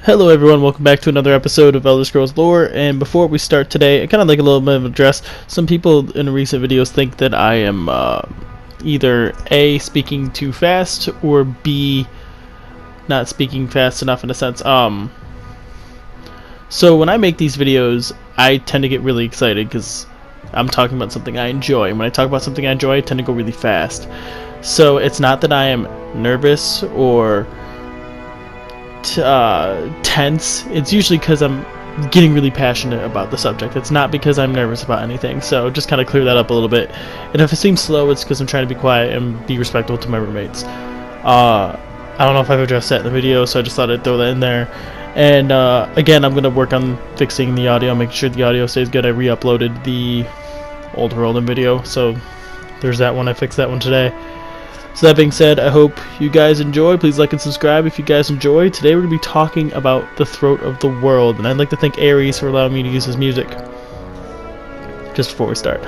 Hello everyone, welcome back to another episode of Elder Scrolls Lore, and before we start today, I kind of like a little bit of address. Some people in recent videos think that I am either A, speaking too fast, or B, not speaking fast enough in a sense. So when I make these videos, I tend to get really excited because I'm talking about something I enjoy. And when I talk about something I enjoy, I tend to go really fast. So it's not that I am nervous or tense. It's usually because I'm getting really passionate about the subject. It's not because I'm nervous about anything. So just kind of clear that up a little bit. And if it seems slow, it's because I'm trying to be quiet and be respectful to my roommates. I don't know if I've addressed that in the video, so I just thought I'd throw that in there. And again, I'm going to work on fixing the audio, making sure the audio stays good. I re-uploaded the old Heralding video, so there's that one. I fixed that one today. So that being said, I hope you guys enjoy. Please like and subscribe if you guys enjoy. Today we're going to be talking about the Throat of the World, and I'd like to thank Ares for allowing me to use his music. Just before we start,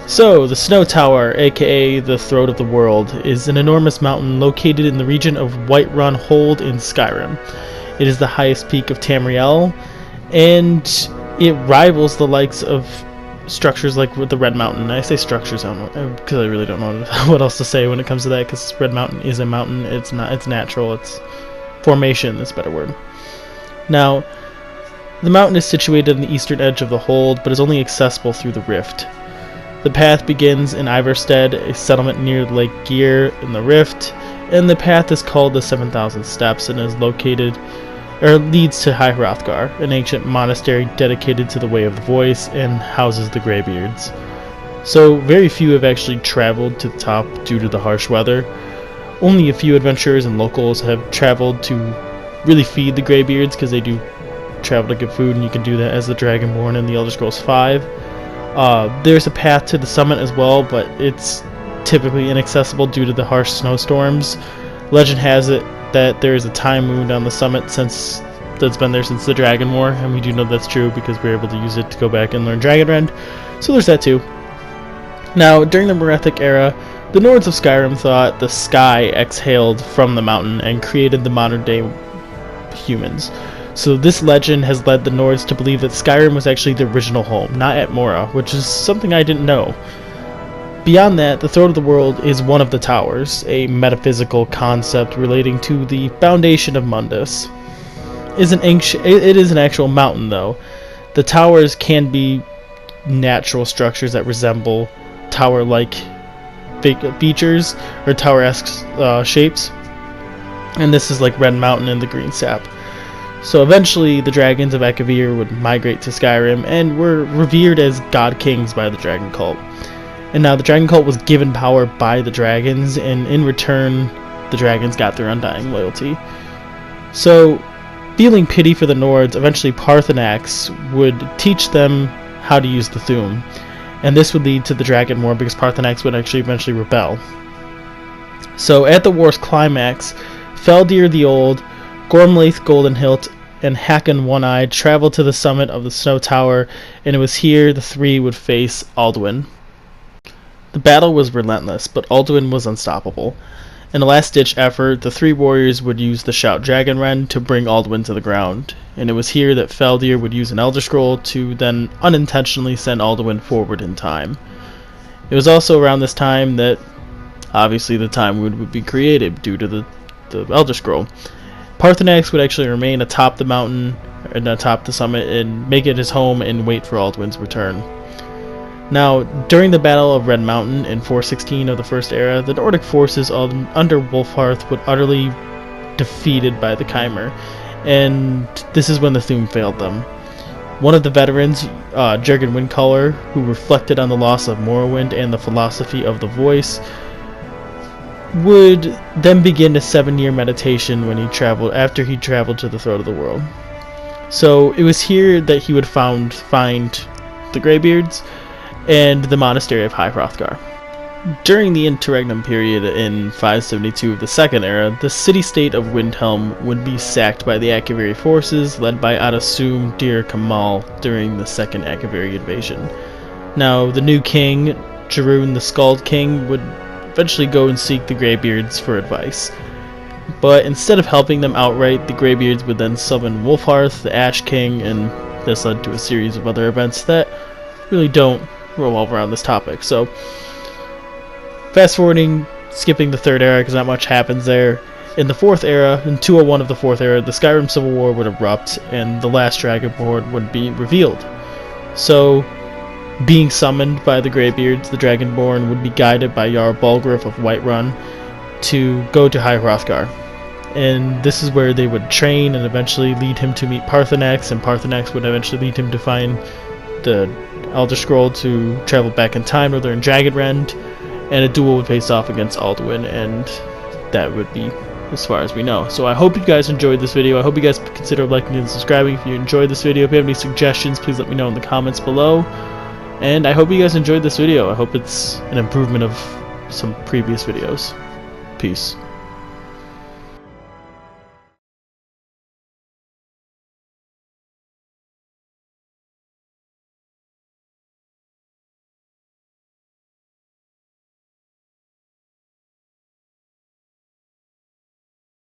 So, the Snow Tower, aka the Throat of the World, is an enormous mountain located in the region of Whiterun Hold in Skyrim. It is the highest peak of Tamriel, and it rivals the likes of structures like with the Red Mountain. I say structures, I don't know, because I really don't know what else to say when it comes to that, because Red Mountain is a mountain. It's not, it's natural, it's formation, that's a better word. Now, the mountain is situated on the eastern edge of the Hold, but is only accessible through the Rift. The path begins in Ivarstead, a settlement near Lake Gear in the Rift, and the path is called the 7,000 Steps and is located leads to High Hrothgar, an ancient monastery dedicated to the Way of the Voice and houses the Greybeards. So very few have actually traveled to the top due to the harsh weather. Only a few adventurers and locals have traveled to really feed the Greybeards, because they do travel to get food, and you can do that as the Dragonborn in the Elder Scrolls V. There's a path to the summit as well, but it's typically inaccessible due to the harsh snowstorms. Legend has it that there is a time wound on the summit that's been there since the Dragon War, and we do know that's true because we're able to use it to go back and learn Dragonrend. So there's that too. Now, during the Merethic era, the Nords of Skyrim thought the sky exhaled from the mountain and created the modern day humans. So this legend has led the Nords to believe that Skyrim was actually the original home, not Atmora, which is something I didn't know. Beyond that, the Throat of the World is one of the towers, a metaphysical concept relating to the foundation of Mundus. It is an actual mountain, though. The towers can be natural structures that resemble tower-like features, or tower-esque shapes. And this is like Red Mountain and the Green Sap. So eventually, the dragons of Akavir would migrate to Skyrim and were revered as god kings by the dragon cult. And now the dragon cult was given power by the dragons, and in return, the dragons got their undying loyalty. So, feeling pity for the Nords, eventually Paarthurnax would teach them how to use the Thu'um. And this would lead to the Dragon War, because Paarthurnax would actually eventually rebel. So, at the war's climax, Feldir the Old, Gormlaith Goldenhilt, and Hakon One-Eyed traveled to the summit of the Snow Tower, and it was here the three would face Alduin. The battle was relentless, but Alduin was unstoppable. In a last-ditch effort, the three warriors would use the Shout Dragonrend to bring Alduin to the ground, and it was here that Feldir would use an Elder Scroll to then unintentionally send Alduin forward in time. It was also around this time that, obviously, the Time would be created due to the Elder Scroll. Paarthurnax would actually remain atop the mountain, and atop the summit, and make it his home and wait for Alduin's return. Now, during the Battle of Red Mountain in 416 of the First Era, the Nordic forces under Wulfharth were utterly defeated by the Chimer, and this is when the Thu'um failed them. One of the veterans, Jurgen Windcaller, who reflected on the loss of Morrowind and the philosophy of the Voice, would then begin a 7-year meditation after he traveled to the Throat of the World. So it was here that he would find the Greybeards and the monastery of High Hrothgar. During the interregnum period in 572 of the Second Era, the city-state of Windhelm would be sacked by the Akaviri forces led by Adasum Dir Kamal during the Second Akaviri invasion. Now, the new king, Jarun the Skald King, would eventually go and seek the Greybeards for advice. But instead of helping them outright, the Greybeards would then summon Wolfhearth, the Ash King, and this led to a series of other events that really don't revolve around this topic. So, fast forwarding, skipping the third era because not much happens there. In the fourth era, in 201 of the fourth era, the Skyrim Civil War would erupt and the last Dragonborn would be revealed. So, being summoned by the Greybeards, the Dragonborn would be guided by Jarl Balgruuf of Whiterun to go to High Hrothgar. And this is where they would train and eventually lead him to meet Paarthurnax, and Paarthurnax would eventually lead him to find the Elder Scroll to travel back in time, or they're in Dragonrend, and a duel would face off against Alduin, and that would be as far as we know. So I hope you guys enjoyed this video. I hope you guys consider liking and subscribing if you enjoyed this video. If you have any suggestions, please let me know in the comments below. And I hope you guys enjoyed this video. I hope it's an improvement of some previous videos. Peace.